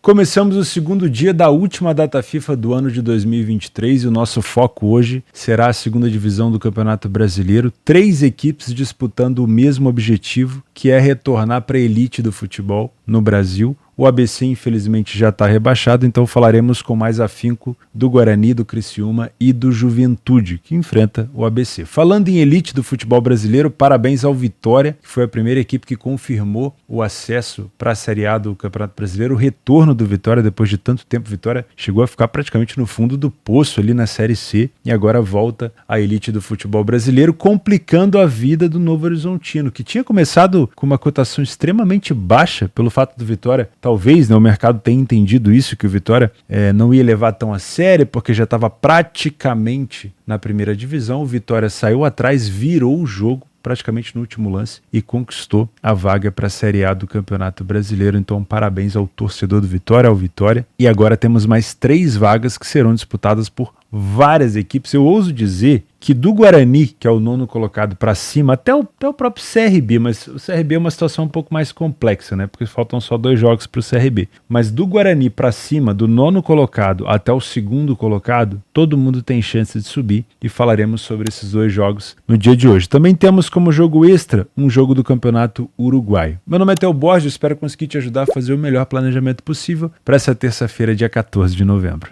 Começamos o segundo dia da última data FIFA do ano de 2023 e o nosso foco hoje será a segunda divisão do Campeonato Brasileiro. 3 equipes disputando o mesmo objetivo, que é retornar para a elite do futebol no Brasil. O ABC, infelizmente, já está rebaixado, então falaremos com mais afinco do Guarani, do Criciúma e do Juventude, que enfrenta o ABC. Falando em elite do futebol brasileiro, parabéns ao Vitória, que foi a primeira equipe que confirmou o acesso para a Série A do Campeonato Brasileiro. O retorno do Vitória, depois de tanto tempo, Vitória chegou a ficar praticamente no fundo do poço ali na Série C e agora volta à elite do futebol brasileiro, complicando a vida do Novo Horizontino, que tinha começado com uma cotação extremamente baixa pelo fato do Vitória. Talvez o mercado tenha entendido isso, que o Vitória não ia levar tão a sério, porque já estava praticamente na primeira divisão. O Vitória saiu atrás, virou o jogo praticamente no último lance e conquistou a vaga para a Série A do Campeonato Brasileiro. Então, parabéns ao torcedor do Vitória, ao Vitória. E agora temos mais 3 vagas que serão disputadas por várias equipes. Eu ouso dizer que do Guarani, que é o 9º colocado, para cima, até o próprio CRB, mas o CRB é uma situação um pouco mais complexa, né? Porque faltam só 2 jogos para o CRB. Mas do Guarani para cima, do 9º colocado até o 2º colocado, todo mundo tem chance de subir e falaremos sobre esses 2 jogos no dia de hoje. Também temos como jogo extra um jogo do Campeonato Uruguaio. Meu nome é Theo Borges, espero conseguir te ajudar a fazer o melhor planejamento possível para essa terça-feira, dia 14 de novembro.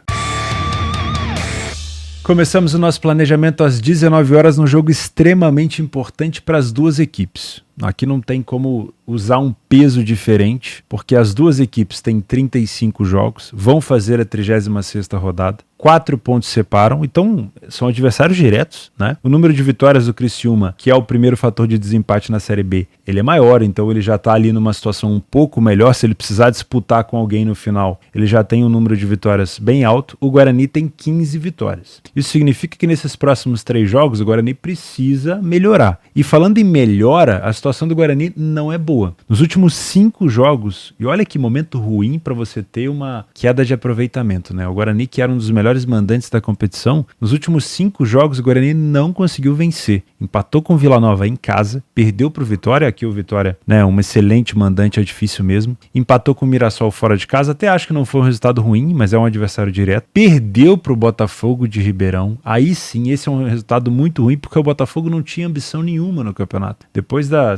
Começamos o nosso planejamento às 19 horas num jogo extremamente importante para as 2 equipes. Aqui não tem como usar um peso diferente, porque as 2 equipes têm 35 jogos, vão fazer a 36ª rodada, 4 pontos separam, então são adversários diretos, né? O número de vitórias do Criciúma, que é o primeiro fator de desempate na Série B, ele é maior, então ele já está ali numa situação um pouco melhor. Se ele precisar disputar com alguém no final, ele já tem um número de vitórias bem alto. O Guarani tem 15 vitórias. Isso significa que nesses próximos 3 jogos, o Guarani precisa melhorar. E falando em melhora, a situação do Guarani não é boa. Nos últimos 5 jogos, e olha que momento ruim para você ter uma queda de aproveitamento, né? O Guarani, que era um dos melhores mandantes da competição, nos últimos 5 jogos o Guarani não conseguiu vencer. Empatou com o Vila Nova em casa, perdeu para o Vitória, aqui o Vitória, né, um excelente mandante, é difícil mesmo. Empatou com o Mirassol fora de casa, até acho que não foi um resultado ruim, mas é um adversário direto. Perdeu para o Botafogo de Ribeirão, aí sim, esse é um resultado muito ruim, porque o Botafogo não tinha ambição nenhuma no campeonato. Depois da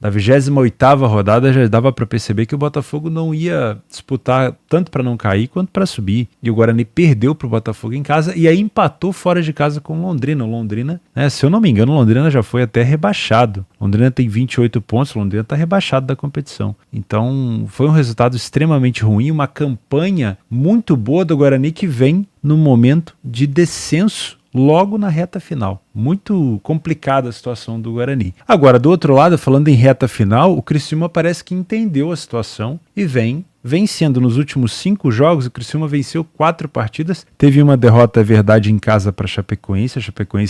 28ª rodada já dava para perceber que o Botafogo não ia disputar tanto para não cair quanto para subir. E o Guarani perdeu para o Botafogo em casa e aí empatou fora de casa com o Londrina. O Londrina, né, se eu não me engano, o Londrina já foi até rebaixado. O Londrina tem 28 pontos, o Londrina está rebaixado da competição. Então foi um resultado extremamente ruim, uma campanha muito boa do Guarani que vem no momento de descenso logo na reta final. Muito complicada a situação do Guarani. Agora, do outro lado, falando em reta final, o Criciúma parece que entendeu a situação e vem vencendo. Nos últimos 5 jogos, o Criciúma venceu 4 partidas. Teve uma derrota, é verdade, em casa para a Chapecoense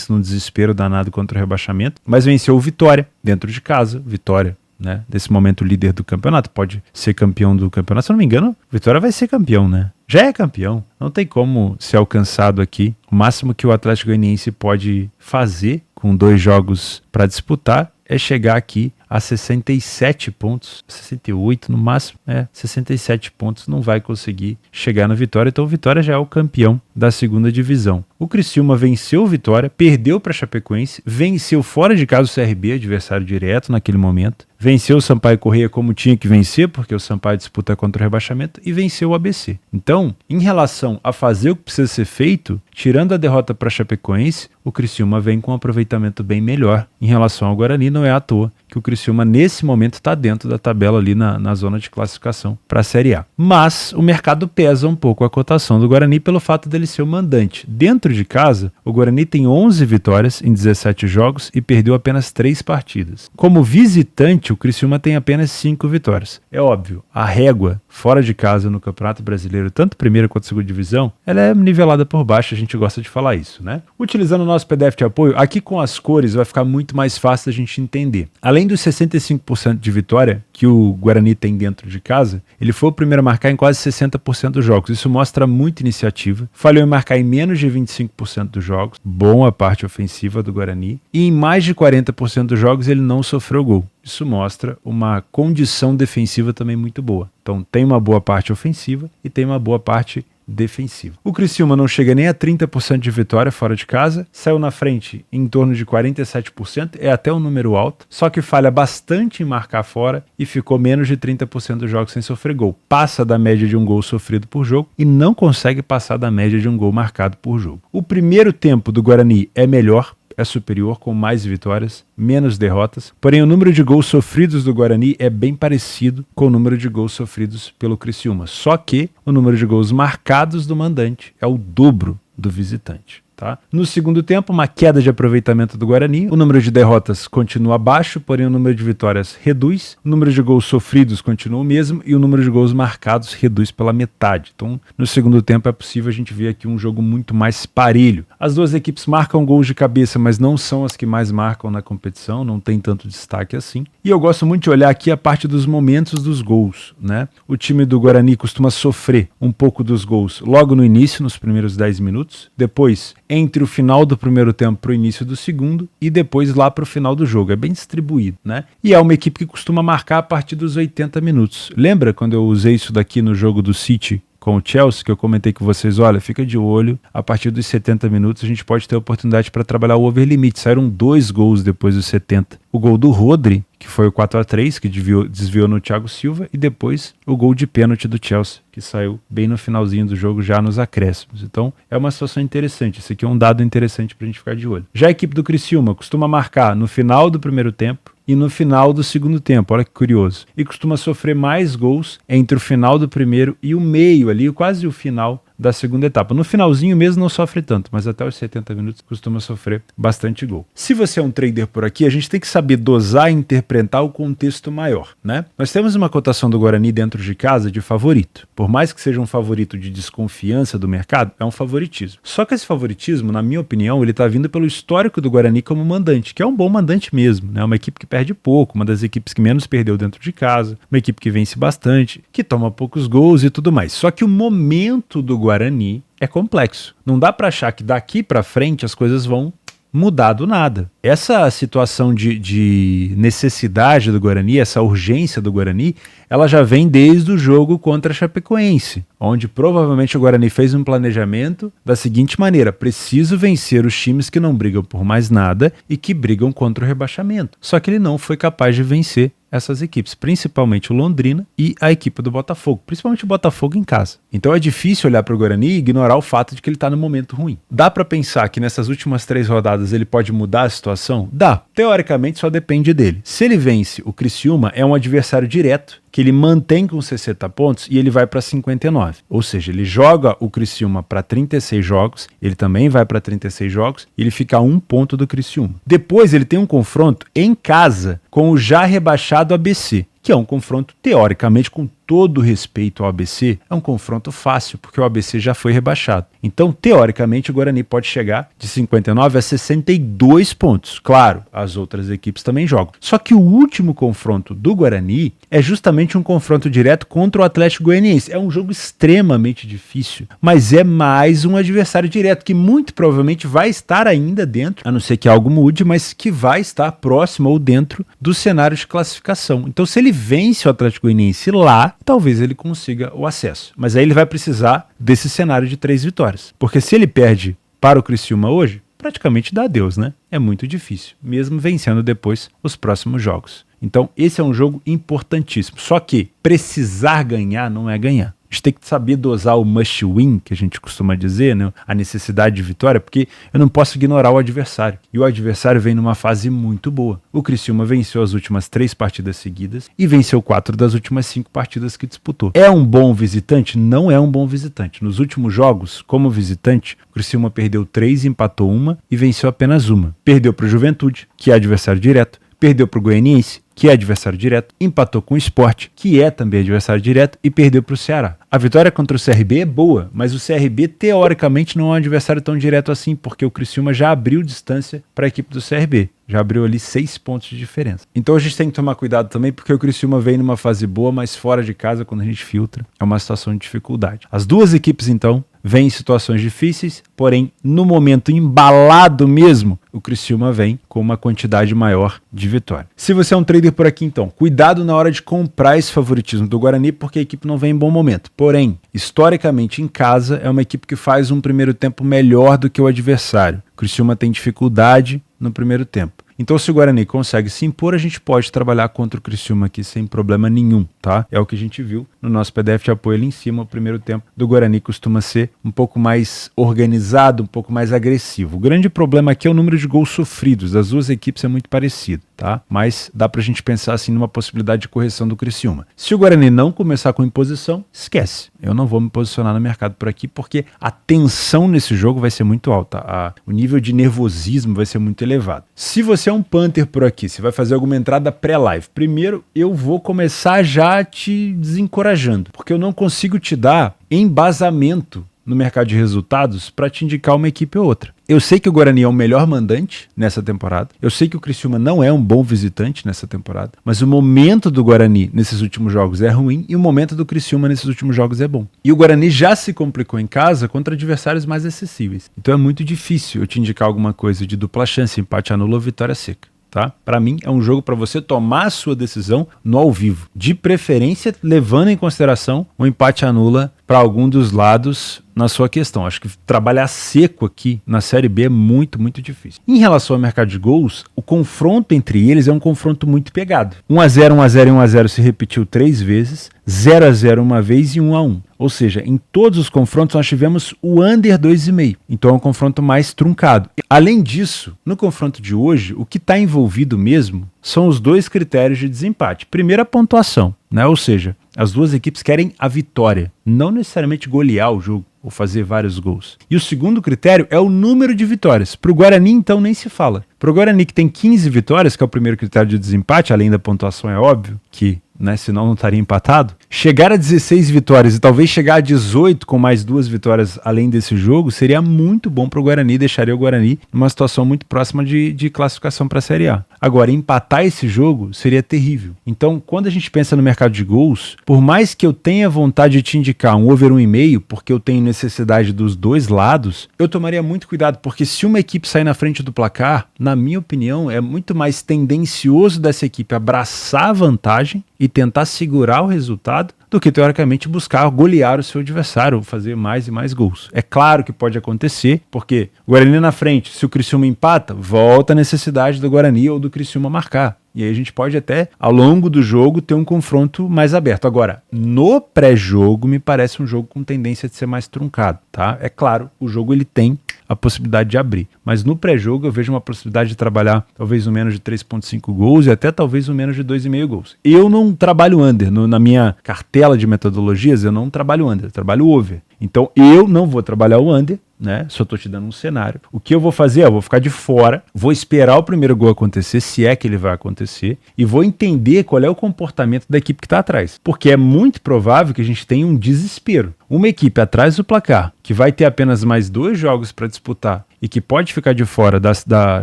num desespero danado contra o rebaixamento, mas venceu o Vitória dentro de casa. Vitória, né, nesse momento líder do campeonato, pode ser campeão do campeonato. Se eu não me engano, Vitória vai ser campeão, né? Já é campeão, não tem como ser alcançado aqui. O máximo que o Atlético Goianiense pode fazer com 2 jogos para disputar é chegar aqui a 67 pontos, 68 no máximo, 67 pontos, não vai conseguir chegar no Vitória, então o Vitória já é o campeão da segunda divisão. O Criciúma venceu o Vitória, perdeu para a Chapecoense, venceu fora de casa o CRB, adversário direto naquele momento, venceu o Sampaio Corrêa como tinha que vencer, porque o Sampaio disputa contra o rebaixamento, e venceu o ABC. Então, em relação a fazer o que precisa ser feito, tirando a derrota para a Chapecoense, o Criciúma vem com um aproveitamento bem melhor em relação ao Guarani. Não é à toa que o Criciúma nesse momento está dentro da tabela ali na zona de classificação para a Série A. Mas o mercado pesa um pouco a cotação do Guarani pelo fato dele ser o mandante. Dentro de casa, o Guarani tem 11 vitórias em 17 jogos e perdeu apenas 3 partidas. Como visitante, o Criciúma tem apenas 5 vitórias. É óbvio, a régua fora de casa no Campeonato Brasileiro, tanto primeira quanto segunda divisão, ela é nivelada por baixo, a gente gosta de falar isso, né? Utilizando o nosso PDF de apoio, aqui com as cores vai ficar muito mais fácil a gente entender. Além dos 65% de vitória que o Guarani tem dentro de casa, ele foi o primeiro a marcar em quase 60% dos jogos. Isso mostra muita iniciativa. Falhou em marcar em menos de 25% dos jogos, bom a parte ofensiva do Guarani, e em mais de 40% dos jogos ele não sofreu gol. Isso mostra uma condição defensiva também muito boa. Então tem uma boa parte ofensiva e tem uma boa parte defensiva. O Criciúma não chega nem a 30% de vitória fora de casa, saiu na frente em torno de 47%, é até um número alto, só que falha bastante em marcar fora e ficou menos de 30% dos jogos sem sofrer gol. Passa da média de um gol sofrido por jogo e não consegue passar da média de um gol marcado por jogo. O primeiro tempo do Guarani é melhor, é superior, com mais vitórias, menos derrotas, porém o número de gols sofridos do Guarani é bem parecido com o número de gols sofridos pelo Criciúma, só que o número de gols marcados do mandante é o dobro do visitante. Tá? No segundo tempo, uma queda de aproveitamento do Guarani, o número de derrotas continua baixo, porém o número de vitórias reduz, o número de gols sofridos continua o mesmo e o número de gols marcados reduz pela metade. Então, no segundo tempo é possível a gente ver aqui um jogo muito mais parelho. As duas equipes marcam gols de cabeça, mas não são as que mais marcam na competição, não tem tanto destaque assim. E eu gosto muito de olhar aqui a parte dos momentos dos gols, né? O time do Guarani costuma sofrer um pouco dos gols logo no início, nos primeiros 10 minutos, depois entre o final do primeiro tempo para o início do segundo e depois lá para o final do jogo. É bem distribuído, né? E é uma equipe que costuma marcar a partir dos 80 minutos. Lembra quando eu usei isso daqui no jogo do City com o Chelsea, que eu comentei com vocês, olha, fica de olho, a partir dos 70 minutos a gente pode ter a oportunidade para trabalhar o over limit. Saíram 2 gols depois dos 70. O gol do Rodri, que foi o 4-3, que desviou no Thiago Silva, e depois o gol de pênalti do Chelsea, que saiu bem no finalzinho do jogo, já nos acréscimos. Então, é uma situação interessante. Esse aqui é um dado interessante para a gente ficar de olho. Já a equipe do Criciúma costuma marcar no final do primeiro tempo e no final do segundo tempo, olha que curioso. E costuma sofrer mais gols entre o final do primeiro e o meio ali, quase o final da segunda etapa. No finalzinho mesmo não sofre tanto, mas até os 70 minutos costuma sofrer bastante gol. Se você é um trader por aqui, a gente tem que saber dosar e interpretar o contexto maior, né? Nós temos uma cotação do Guarani dentro de casa de favorito. Por mais que seja um favorito de desconfiança do mercado, é um favoritismo. Só que esse favoritismo, na minha opinião, ele está vindo pelo histórico do Guarani como mandante, que é um bom mandante mesmo, né? Uma equipe que perde pouco, uma das equipes que menos perdeu dentro de casa, uma equipe que vence bastante, que toma poucos gols e tudo mais. Só que o momento do Guarani é complexo. Não dá para achar que daqui para frente as coisas vão mudar do nada. Essa situação de necessidade do Guarani, essa urgência do Guarani, ela já vem desde o jogo contra a Chapecoense, onde provavelmente o Guarani fez um planejamento da seguinte maneira: preciso vencer os times que não brigam por mais nada e que brigam contra o rebaixamento. Só que ele não foi capaz de vencer essas equipes, principalmente o Londrina e a equipe do Botafogo, principalmente o Botafogo em casa. Então é difícil olhar para o Guarani e ignorar o fato de que ele está no momento ruim. Dá para pensar que nessas últimas 3 rodadas ele pode mudar a situação? Dá. Teoricamente só depende dele. Se ele vence o Criciúma, é um adversário direto que ele mantém com 60 pontos e ele vai para 59. Ou seja, ele joga o Criciúma para 36 jogos, ele também vai para 36 jogos e ele fica a 1 ponto do Criciúma. Depois ele tem um confronto em casa com o já rebaixado ABC, que é um confronto, teoricamente, com todo respeito ao ABC, é um confronto fácil, porque o ABC já foi rebaixado. Então, teoricamente, o Guarani pode chegar de 59 a 62 pontos. Claro, as outras equipes também jogam. Só que o último confronto do Guarani é justamente um confronto direto contra o Atlético Goianiense. É um jogo extremamente difícil, mas é mais um adversário direto, que muito provavelmente vai estar ainda dentro, a não ser que algo mude, mas que vai estar próximo ou dentro do cenário de classificação. Então, se ele vence o Atlético Goianiense lá, talvez ele consiga o acesso. Mas aí ele vai precisar desse cenário de 3 vitórias. Porque se ele perde para o Criciúma hoje, praticamente dá adeus, né? É muito difícil, mesmo vencendo depois os próximos jogos. Então esse é um jogo importantíssimo. Só que precisar ganhar não é ganhar. A gente tem que saber dosar o must win, que a gente costuma dizer, né? A necessidade de vitória, porque eu não posso ignorar o adversário. E o adversário vem numa fase muito boa. O Criciúma venceu as últimas 3 partidas seguidas e venceu 4 das últimas 5 partidas que disputou. É um bom visitante? Não é um bom visitante. Nos últimos jogos, como visitante, o Criciúma perdeu 3, empatou 1 e venceu apenas 1. Perdeu para o Juventude, que é adversário direto. Perdeu para o Goianiense, que é adversário direto, empatou com o Sport, que é também adversário direto, e perdeu para o Ceará. A vitória contra o CRB é boa, mas o CRB teoricamente não é um adversário tão direto assim, porque o Criciúma já abriu distância para a equipe do CRB. Já abriu ali 6 pontos de diferença. Então a gente tem que tomar cuidado também, porque o Criciúma vem numa fase boa, mas fora de casa, quando a gente filtra, é uma situação de dificuldade. As duas equipes, então, vêm em situações difíceis, porém, no momento embalado mesmo, o Criciúma vem com uma quantidade maior de vitória. Se você é um trader por aqui, então, cuidado na hora de comprar esse favoritismo do Guarani, porque a equipe não vem em bom momento. Porém, historicamente, em casa, é uma equipe que faz um primeiro tempo melhor do que o adversário. O Criciúma tem dificuldade no primeiro tempo. Então, se o Guarani consegue se impor, a gente pode trabalhar contra o Criciúma aqui sem problema nenhum, tá? É o que a gente viu no nosso PDF de apoio ali em cima. O primeiro tempo do Guarani costuma ser um pouco mais organizado, um pouco mais agressivo. O grande problema aqui é o número de gols sofridos. Das duas equipes é muito parecido, tá? Mas dá pra gente pensar assim numa possibilidade de correção do Criciúma. Se o Guarani não começar com imposição, esquece. Eu não vou me posicionar no mercado por aqui, porque a tensão nesse jogo vai ser muito alta. O nível de nervosismo vai ser muito elevado. Se você é um Panther por aqui, você vai fazer alguma entrada pré-live. Primeiro, eu vou começar já te desencorajando, porque eu não consigo te dar embasamento no mercado de resultados para te indicar uma equipe ou outra. Eu sei que o Guarani é o melhor mandante nessa temporada. Eu sei que o Criciúma não é um bom visitante nessa temporada. Mas o momento do Guarani nesses últimos jogos é ruim e o momento do Criciúma nesses últimos jogos é bom. E o Guarani já se complicou em casa contra adversários mais acessíveis. Então é muito difícil eu te indicar alguma coisa de dupla chance, empate anula ou vitória seca. Tá? Para mim é um jogo para você tomar a sua decisão no ao vivo, de preferência levando em consideração o empate anula para algum dos lados na sua questão. Acho que trabalhar seco aqui na Série B é muito, muito difícil. Em relação ao mercado de gols, o confronto entre eles é um confronto muito pegado. 1-0, 1-0 e 1-0 se repetiu 3 vezes, 0-0 uma vez e 1-1. Ou seja, em todos os confrontos nós tivemos o under 2,5. Então é um confronto mais truncado. Além disso, no confronto de hoje, o que está envolvido mesmo são os dois critérios de desempate. Primeiro, a pontuação, né? Ou seja, as duas equipes querem a vitória, não necessariamente golear o jogo ou fazer vários gols. E o segundo critério é o número de vitórias. Para o Guarani, então, nem se fala. Para o Guarani, que tem 15 vitórias, que é o primeiro critério de desempate, além da pontuação, é óbvio que, né, senão não estaria empatado, chegar a 16 vitórias e talvez chegar a 18 com mais 2 vitórias além desse jogo seria muito bom para o Guarani, deixaria o Guarani numa situação muito próxima de classificação para a Série A. Agora, empatar esse jogo seria terrível. Então, quando a gente pensa no mercado de gols, por mais que eu tenha vontade de te indicar um over 1,5, porque eu tenho necessidade dos dois lados, eu tomaria muito cuidado, porque se uma equipe sair na frente do placar, na minha opinião, é muito mais tendencioso dessa equipe abraçar a vantagem e tentar segurar o resultado do que, teoricamente, buscar golear o seu adversário, fazer mais e mais gols. É claro que pode acontecer, porque o Guarani na frente, se o Criciúma empata, volta a necessidade do Guarani ou do Criciúma marcar. E aí a gente pode até, ao longo do jogo, ter um confronto mais aberto. Agora, no pré-jogo, me parece um jogo com tendência de ser mais truncado, tá? É claro, o jogo ele tem a possibilidade de abrir. Mas no pré-jogo eu vejo uma possibilidade de trabalhar talvez um menos de 3,5 gols e até talvez um menos de 2,5 gols. Eu não trabalho under. Na minha cartela de metodologias, eu não trabalho under, eu trabalho over. Então eu não vou trabalhar o under, né? Só estou te dando um cenário. O que eu vou fazer? Eu vou ficar de fora, vou esperar o primeiro gol acontecer, se é que ele vai acontecer, e vou entender qual é o comportamento da equipe que está atrás. Porque é muito provável que a gente tenha um desespero. Uma equipe atrás do placar, que vai ter apenas mais 2 jogos para disputar e que pode ficar de fora da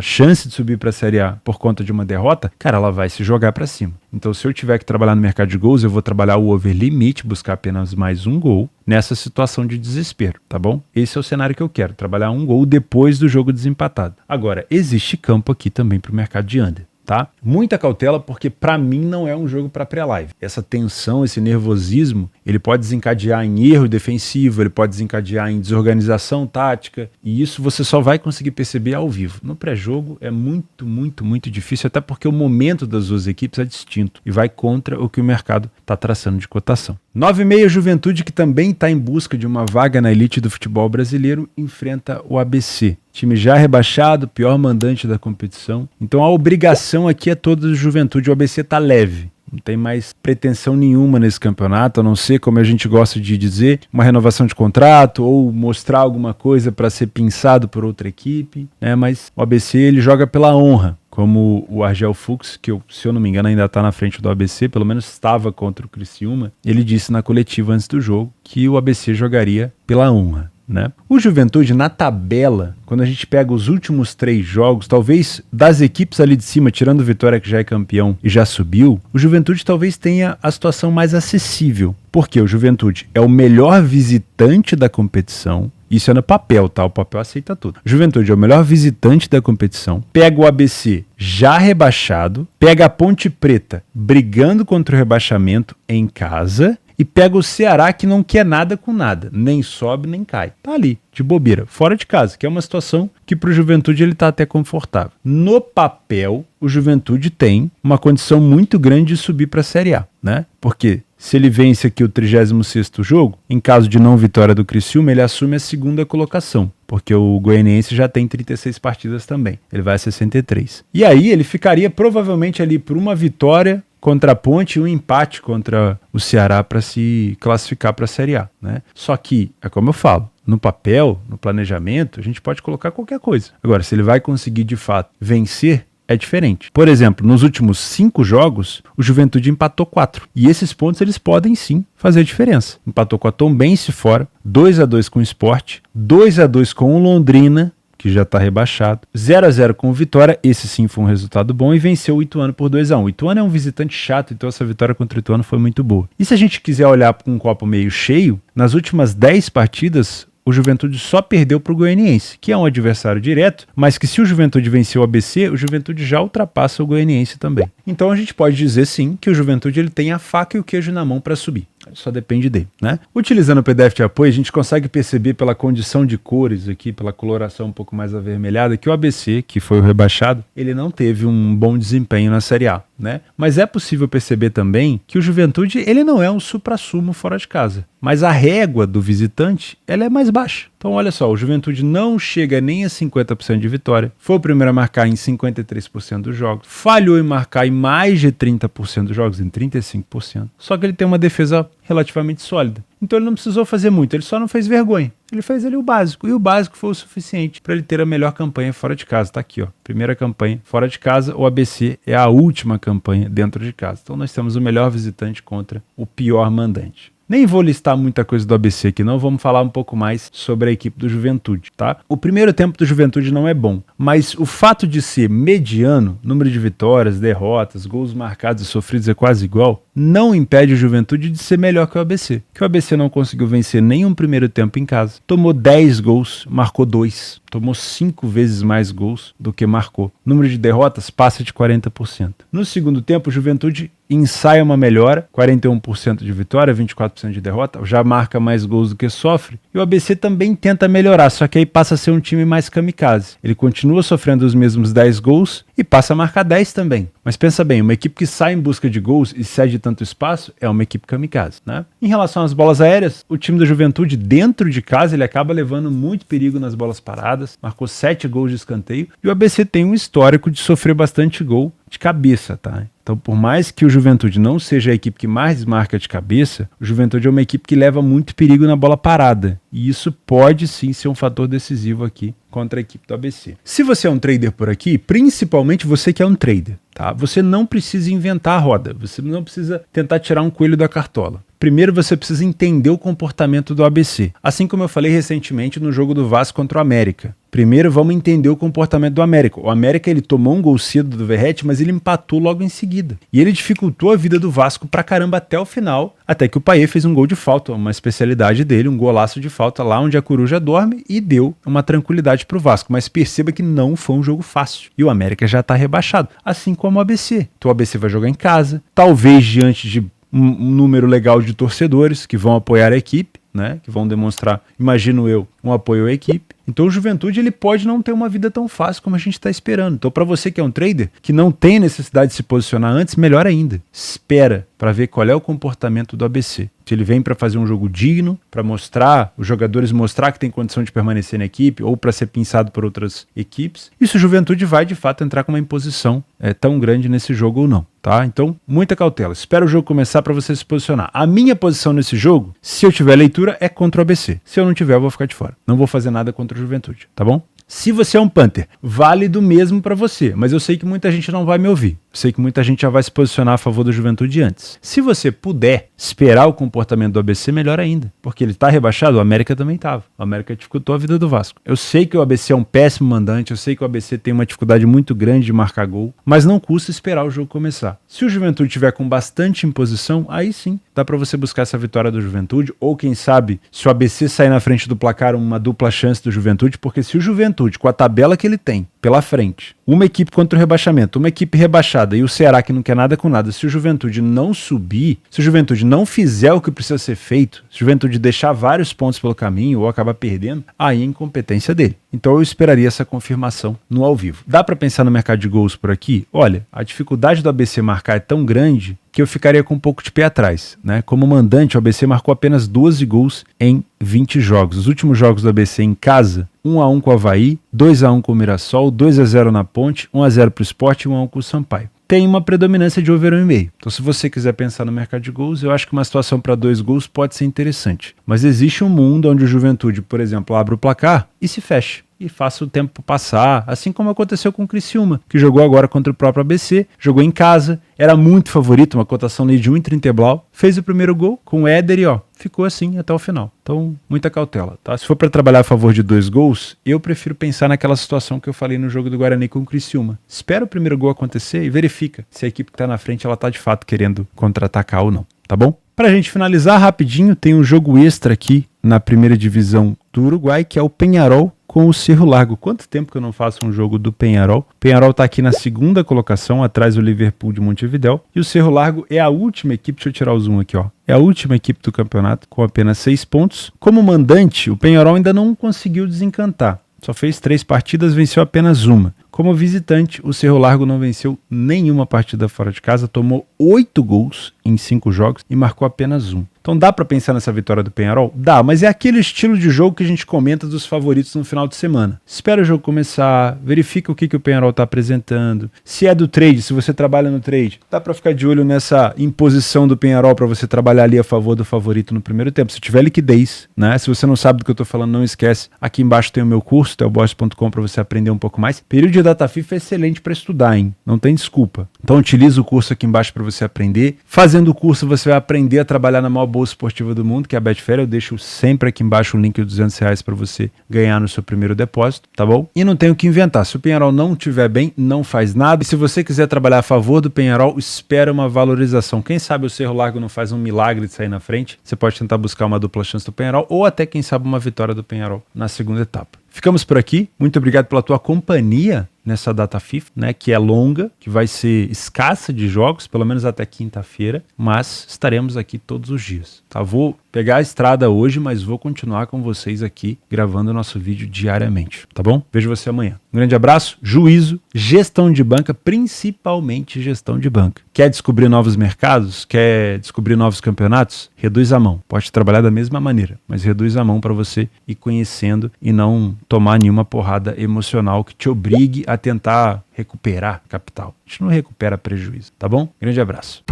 chance de subir para a Série A por conta de uma derrota, cara, ela vai se jogar para cima. Então, se eu tiver que trabalhar no mercado de gols, eu vou trabalhar o over limite, buscar apenas mais um gol nessa situação de desespero, tá bom? Esse é o cenário que eu quero, trabalhar um gol depois do jogo desempatado. Agora, existe campo aqui também para o mercado de under. Tá? Muita cautela, porque para mim não é um jogo para pré-live. Essa tensão, esse nervosismo, ele pode desencadear em erro defensivo, ele pode desencadear em desorganização tática, e isso você só vai conseguir perceber ao vivo. No pré-jogo é muito, muito, muito difícil, até porque o momento das duas equipes é distinto e vai contra o que o mercado está traçando de cotação. 9,5 Juventude, que também está em busca de uma vaga na elite do futebol brasileiro, enfrenta o ABC. Time já rebaixado, pior mandante da competição. Então a obrigação aqui é toda do Juventude. O ABC tá leve. Não tem mais pretensão nenhuma nesse campeonato, a não ser, como a gente gosta de dizer, uma renovação de contrato ou mostrar alguma coisa para ser pinçado por outra equipe, né? Mas o ABC ele joga pela honra, como o Argel Fuchs, que se eu não me engano ainda está na frente do ABC, pelo menos estava contra o Criciúma, ele disse na coletiva antes do jogo que o ABC jogaria pela honra. né? O Juventude, na tabela, quando a gente pega os últimos 3 jogos, talvez das equipes ali de cima, tirando o Vitória que já é campeão e já subiu, o Juventude talvez tenha a situação mais acessível. Porque o Juventude é o melhor visitante da competição. Isso é no papel, tá? O papel aceita tudo. Juventude é o melhor visitante da competição. Pega o ABC já rebaixado. Pega a Ponte Preta brigando contra o rebaixamento em casa. E pega o Ceará que não quer nada com nada. Nem sobe, nem cai. Tá ali, de bobeira, fora de casa. Que é uma situação que pro Juventude ele tá até confortável. No papel, o Juventude tem uma condição muito grande de subir para a Série A, né? Porque se ele vence aqui o 36º jogo, em caso de não vitória do Criciúma, ele assume a 2ª colocação, porque o Goianiense já tem 36 partidas também, ele vai a 63. E aí ele ficaria provavelmente ali por uma vitória contra a Ponte e um empate contra o Ceará para se classificar para a Série A, né? Só que, é como eu falo, no papel, no planejamento, a gente pode colocar qualquer coisa. Agora, se ele vai conseguir de fato vencer, é diferente. Por exemplo, nos últimos 5 jogos, o Juventude empatou 4. E esses pontos eles podem sim fazer diferença. Empatou com a Tombense fora, 2-2 com o Sport, 2-2 com o Londrina, que já está rebaixado, 0-0 com o Vitória, esse sim foi um resultado bom, e venceu o Ituano por 2-1. O Ituano é um visitante chato, então essa vitória contra o Ituano foi muito boa. E se a gente quiser olhar com um copo meio cheio, nas últimas 10 partidas, o Juventude só perdeu para o Goianiense, que é um adversário direto, mas que se o Juventude vencer o ABC, o Juventude já ultrapassa o Goianiense também. Então a gente pode dizer sim que o Juventude ele tem a faca e o queijo na mão para subir. Só depende dele, né? Utilizando o PDF de apoio, a gente consegue perceber pela condição de cores aqui, pela coloração um pouco mais avermelhada, que o ABC, que foi o rebaixado, ele não teve um bom desempenho na Série A, né? Mas é possível perceber também que o Juventude, ele não é um supra-sumo fora de casa, mas a régua do visitante, ela é mais baixa. Então olha só, o Juventude não chega nem a 50% de vitória, foi o primeiro a marcar em 53% dos jogos, falhou em marcar em mais de 30% dos jogos, em 35%, só que ele tem uma defesa relativamente sólida. Então ele não precisou fazer muito, ele só não fez vergonha. Ele fez ali o básico, e o básico foi o suficiente para ele ter a melhor campanha fora de casa. Tá aqui, ó. Primeira campanha fora de casa, o ABC é a última campanha dentro de casa. Então nós temos o melhor visitante contra o pior mandante. Nem vou listar muita coisa do ABC aqui não, vamos falar um pouco mais sobre a equipe do Juventude, tá? O primeiro tempo do Juventude não é bom, mas o fato de ser mediano, número de vitórias, derrotas, gols marcados e sofridos é quase igual, não impede o Juventude de ser melhor que o ABC. Que o ABC não conseguiu vencer nenhum primeiro tempo em casa, tomou 10 gols, marcou 2. Tomou 5 vezes mais gols do que marcou. O número de derrotas passa de 40%. No segundo tempo, o Juventude ensaia uma melhora, 41% de vitória, 24% de derrota, já marca mais gols do que sofre. E o ABC também tenta melhorar, só que aí passa a ser um time mais kamikaze. Ele continua sofrendo os mesmos 10 gols e passa a marcar 10 também. Mas pensa bem, uma equipe que sai em busca de gols e cede tanto espaço é uma equipe kamikaze, né? Em relação às bolas aéreas, o time da Juventude dentro de casa ele acaba levando muito perigo nas bolas paradas, marcou 7 gols de escanteio e o ABC tem um histórico de sofrer bastante gol de cabeça, tá? Então, por mais que o Juventude não seja a equipe que mais marca de cabeça, o Juventude é uma equipe que leva muito perigo na bola parada. E isso pode sim ser um fator decisivo aqui contra a equipe do ABC. Se você é um trader por aqui, principalmente você que é um trader, tá? Você não precisa inventar a roda, você não precisa tentar tirar um coelho da cartola. Primeiro você precisa entender o comportamento do ABC. Assim como eu falei recentemente no jogo do Vasco contra o América. Primeiro vamos entender o comportamento do América. O América ele tomou um gol cedo do Verratti, mas ele empatou logo em seguida. E ele dificultou a vida do Vasco pra caramba até o final, até que o Payet fez um gol de falta, uma especialidade dele, um golaço de falta lá onde a coruja dorme e deu uma tranquilidade pro Vasco. Mas perceba que não foi um jogo fácil. E o América já tá rebaixado, assim como o ABC. Então o ABC vai jogar em casa, talvez diante de um número legal de torcedores que vão apoiar a equipe, né? Que vão demonstrar, imagino eu, um apoio à equipe. Então o Juventude ele pode não ter uma vida tão fácil como a gente está esperando. Então para você que é um trader, que não tem necessidade de se posicionar antes, melhor ainda. Espera para ver qual é o comportamento do ABC. Se ele vem para fazer um jogo digno, para mostrar, os jogadores mostrar que tem condição de permanecer na equipe ou para ser pinçado por outras equipes. E se o Juventude vai de fato entrar com uma imposição tão grande nesse jogo ou não, tá? Então muita cautela. Espera o jogo começar para você se posicionar. A minha posição nesse jogo, se eu tiver leitura, é contra o ABC. Se eu não tiver, eu vou ficar de fora. Não vou fazer nada contra o Juventude, tá bom? Se você é um punter, válido mesmo para você, mas eu sei que muita gente não vai me ouvir. Eu sei que muita gente já vai se posicionar a favor do Juventude antes. Se você puder esperar o comportamento do ABC, melhor ainda, porque ele tá rebaixado, o América também tava. O América dificultou a vida do Vasco. Eu sei que o ABC é um péssimo mandante, eu sei que o ABC tem uma dificuldade muito grande de marcar gol, mas não custa esperar o jogo começar. Se o Juventude tiver com bastante imposição, aí sim, dá para você buscar essa vitória do Juventude, ou quem sabe, se o ABC sair na frente do placar, uma dupla chance do Juventude, porque se o Juventude, com a tabela que ele tem pela frente, uma equipe contra o rebaixamento, uma equipe rebaixada e o Ceará que não quer nada com nada, se o Juventude não subir, se o Juventude não fizer o que precisa ser feito, se o Juventude deixar vários pontos pelo caminho ou acabar perdendo, aí é incompetência dele. Então eu esperaria essa confirmação no ao vivo. Dá para pensar no mercado de gols por aqui? Olha, a dificuldade do ABC marcar é tão grande que eu ficaria com um pouco de pé atrás, né? Como mandante, o ABC marcou apenas 12 gols em 20 jogos. Os últimos jogos do ABC em casa, 1-1 com o Avaí, 2-1 com o Mirassol, 2-0 na Ponte, 1-0 para o Sport e 1-1 com o Sampaio. Tem uma predominância de over 1,5. Então, se você quiser pensar no mercado de gols, eu acho que uma situação para 2 gols pode ser interessante. Mas existe um mundo onde o Juventude, por exemplo, abre o placar e se fecha. E faça o tempo passar, assim como aconteceu com o Criciúma, que jogou agora contra o próprio ABC, jogou em casa, era muito favorito, uma cotação ali de 1,30 blau, fez o primeiro gol com o Éder e ficou assim até o final. Então, muita cautela, tá? Se for para trabalhar a favor de 2 gols, eu prefiro pensar naquela situação que eu falei no jogo do Guarani com o Criciúma. Espera o primeiro gol acontecer e verifica se a equipe que tá na frente, ela tá de fato querendo contra-atacar ou não, tá bom? Pra gente finalizar rapidinho, tem um jogo extra aqui na primeira divisão do Uruguai, que é o Peñarol com o Cerro Largo. Quanto tempo que eu não faço um jogo do Peñarol? O Peñarol está aqui na segunda colocação, atrás do Liverpool de Montevidéu. E o Cerro Largo é a última equipe, deixa eu tirar o zoom aqui, é a última equipe do campeonato, com apenas 6 pontos. Como mandante, o Peñarol ainda não conseguiu desencantar. Só fez 3 partidas, venceu apenas uma. Como visitante, o Cerro Largo não venceu nenhuma partida fora de casa, tomou 8 gols em 5 jogos e marcou apenas 1. Então dá para pensar nessa vitória do Peñarol? Dá, mas é aquele estilo de jogo que a gente comenta dos favoritos no final de semana. Espera o jogo começar, verifica o que o Peñarol está apresentando. Se é do trade, se você trabalha no trade, dá para ficar de olho nessa imposição do Peñarol para você trabalhar ali a favor do favorito no primeiro tempo. Se tiver liquidez, né? Se você não sabe do que eu estou falando, não esquece. Aqui embaixo tem o meu curso, telboss.com, para você aprender um pouco mais. Período de data FIFA é excelente para estudar, hein? Não tem desculpa. Então utiliza o curso aqui embaixo para você aprender. Fazendo o curso, você vai aprender a trabalhar na maior bolsa esportiva do mundo, que é a Betfair. Eu deixo sempre aqui embaixo o link de R$200 para você ganhar no seu primeiro depósito, tá bom? E não tem o que inventar. Se o Peñarol não estiver bem, não faz nada. E se você quiser trabalhar a favor do Peñarol, espera uma valorização. Quem sabe o Cerro Largo não faz um milagre de sair na frente. Você pode tentar buscar uma dupla chance do Peñarol ou até, quem sabe, uma vitória do Peñarol na segunda etapa. Ficamos por aqui. Muito obrigado pela tua companhia nessa data FIFA, né, que é longa, que vai ser escassa de jogos, pelo menos até quinta-feira, mas estaremos aqui todos os dias, tá? Vou pegar a estrada hoje, mas vou continuar com vocês aqui, gravando o nosso vídeo diariamente, tá bom? Vejo você amanhã. Um grande abraço, juízo, gestão de banca, principalmente gestão de banca. Quer descobrir novos mercados? Quer descobrir novos campeonatos? Reduz a mão. Pode trabalhar da mesma maneira, mas reduz a mão para você ir conhecendo e não tomar nenhuma porrada emocional que te obrigue a tentar recuperar capital. A gente não recupera prejuízo, tá bom? Grande abraço.